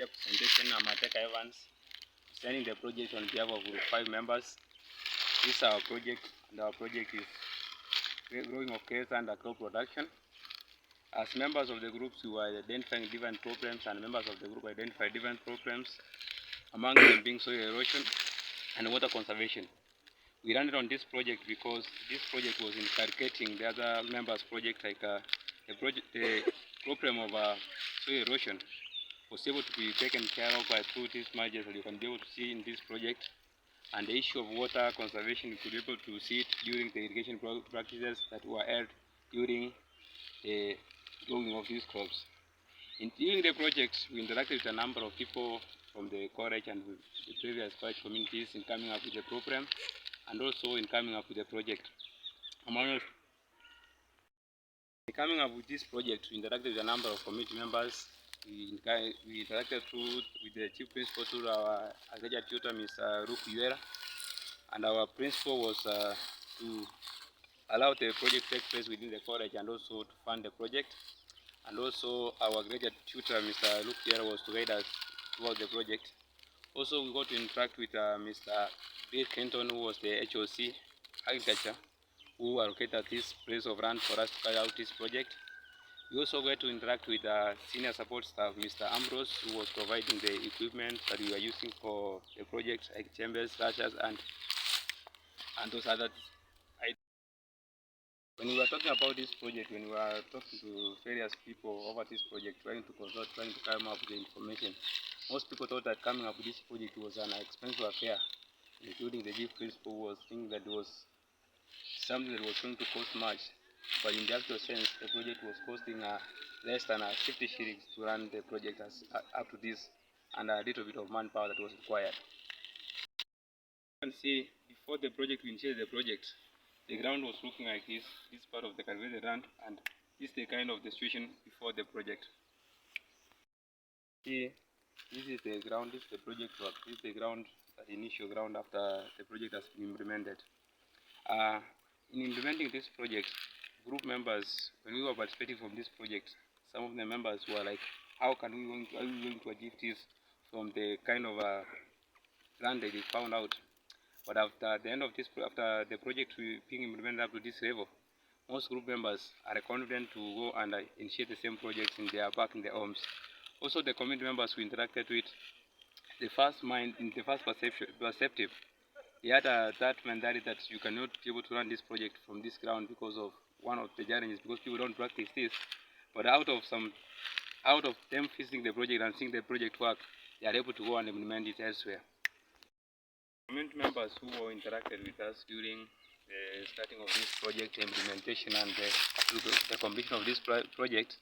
presentation. I'm Ateka Evans, presenting the project on behalf of Group 5 members. This is our project, and our project is growing of case and crop production. As members of the groups, we were identifying different problems, and members of the group identified different problems, among them being soil erosion and water conservation. We landed on this project because this project was inculcating the other members' project, like the problem of soil erosion was able to be taken care of through these measures that you can be able to see in this project. And the issue of water conservation, you could be able to see it during the irrigation practices that were held during the growing of these crops. During the project, we interacted with a number of people from the college and the previous college communities in coming up with the program and also in coming up with the project. In coming up with this project, we interacted with a number of community members. We interacted with the chief principal through our agriculture tutor, Mr. Ruku Yuera, and our principal was to allow the project to take place within the college and also to fund the project. And also our graduate tutor, Mr. Luke Yuera, was to guide us towards the project. Also, we got to interact with Mr. Bill Kenton, who was the HOC Agriculture, who allocated this place of land for us to carry out this project. We also got to interact with senior support staff, Mr. Ambrose, who was providing the equipment that we were using for the project, like chambers, rashers, and those other items. When we were talking about this project, when we were talking to various people over this project, trying to consult, trying to come up with the information, most people thought that coming up with this project was an expensive affair, including the chief principal was thinking that it was something that was going to cost much. But in the actual sense, the project was costing less than 50 shillings to run the project up to this, and a little bit of manpower that was required. You can see before the project, we initiated the project, the ground was looking like this part of the cultivated land, and this is the kind of the situation before the project. See, this is the ground, this is the project work, this is the ground, the initial ground after the project has been implemented. In implementing this project, group members, when we were participating from this project, some of the members were like, how are we going to achieve this from the kind of land that we found out? But after the end of this, after the project being implemented up to this level, most group members are confident to go and initiate the same projects in their back in their homes. Also, the community members we interacted with, the first perceptive, they had that mentality that you cannot be able to run this project from this ground because of one of the challenges, because people don't practice this. But out of them visiting the project and seeing the project work, they are able to go and implement it elsewhere. Community members who interacted with us during the starting of this project, implementation, and the completion of this project,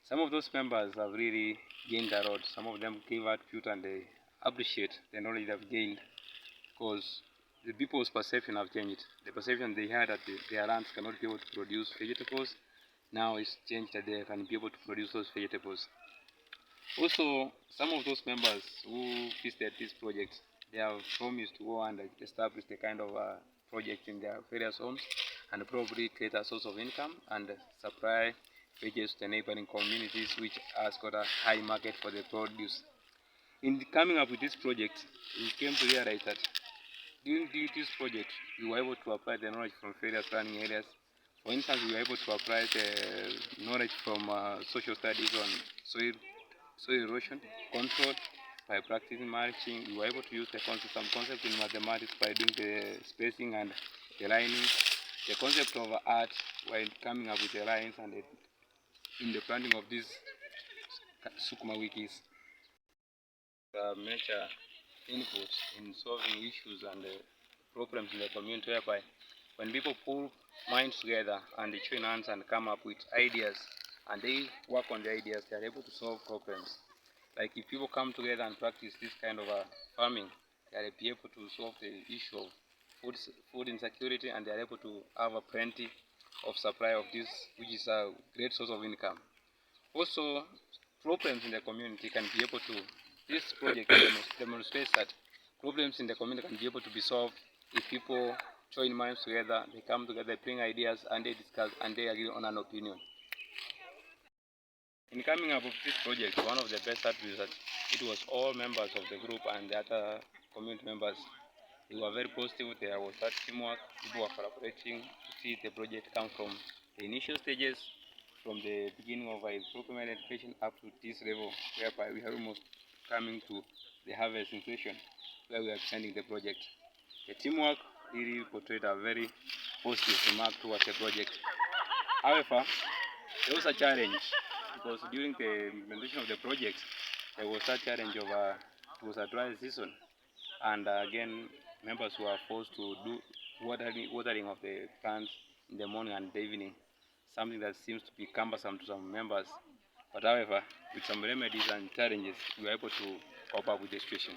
some of those members have really gained a lot. Some of them gave output and they appreciate the knowledge they've gained, because the people's perception have changed. The perception they had that their lands cannot be able to produce vegetables, now it's changed that they can be able to produce those vegetables. Also, some of those members who visited this project, they have promised to go and establish the kind of project in their various homes and probably create a source of income and supply veggies to the neighboring communities, which has got a high market for the produce. In coming up with this project, we came to realize that during this project, we were able to apply the knowledge from various learning areas. For instance, we were able to apply the knowledge from social studies on soil erosion control by practicing mulching. We were able to use some concepts in mathematics by doing the spacing and the lining. The concept of art while coming up with the lines and in the planting of these sukuma wikis. Major inputs in solving issues and problems in the community, whereby when people pull minds together and they join hands and come up with ideas and they work on the ideas, they are able to solve problems. Like if people come together and practice this kind of farming, they are able to solve the issue of food insecurity, and they are able to have a plenty of supply of this, which is a great source of income. Also, problems in the community can be able to, this project demonstrates that problems in the community can be able to be solved if people join minds together, they come together, they bring ideas, and they discuss, and they agree on an opinion. In coming up with this project, one of the best attributes that it was all members of the group and the other community members. They were very positive. There was that teamwork. People were collaborating to see the project come from the initial stages, from the beginning of procurement education up to this level, whereby we are almost coming to the harvesting session, where we are presenting the project. The teamwork really portrayed a very positive remark towards the project. However, there was a challenge because during the implementation of the project, there was a challenge of it was a dry season, and again, members were forced to do watering of the plants in the morning and the evening, something that seems to be cumbersome to some members. But however, with some remedies and challenges, we were able to cope up with the situation.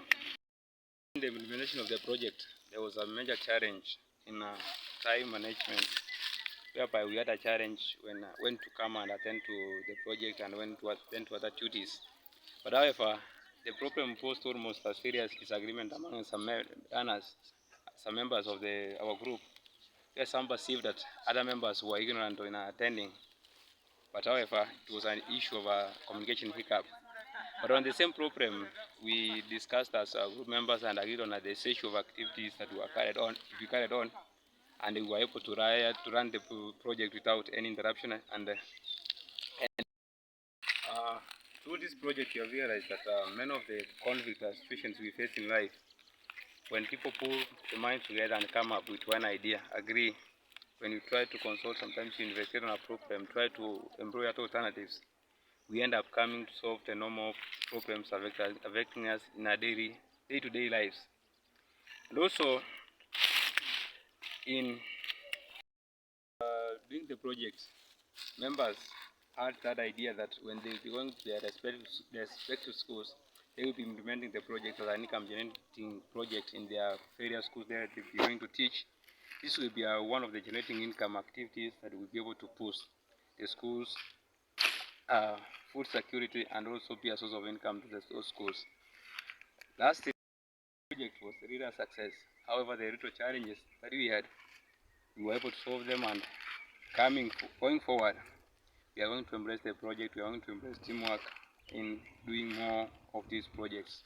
In the implementation of the project, there was a major challenge in time management, whereby we had a challenge when to come and attend to the project and when to attend to other duties. But however, the problem posed almost a serious disagreement among some members of our group, where some perceived that other members were ignorant in attending. But however, it was an issue of a communication hiccup. But on the same problem, we discussed as group members and agreed on the issue of activities that were carried on, and we were able to run the project without any interruption. And through this project, we have realized that many of the conflict situations we face in life, when people pull the mind together and come up with one idea, agree, when you try to consult, sometimes you investigate on a problem, try to employ alternatives, we end up coming to solve the normal problems affecting us in our day-to-day lives. And also, in doing the project, members had that idea that when they will be going to their respective schools, they will be implementing the project as an income generating project in their various schools there they will be going to teach. This will be one of the generating income activities that will be able to boost the schools' food security and also be a source of income to those schools. Last year, the project was really a success. However, the little challenges that we had, we were able to solve them, and going forward, we are going to embrace the project. We are going to embrace teamwork in doing more of these projects.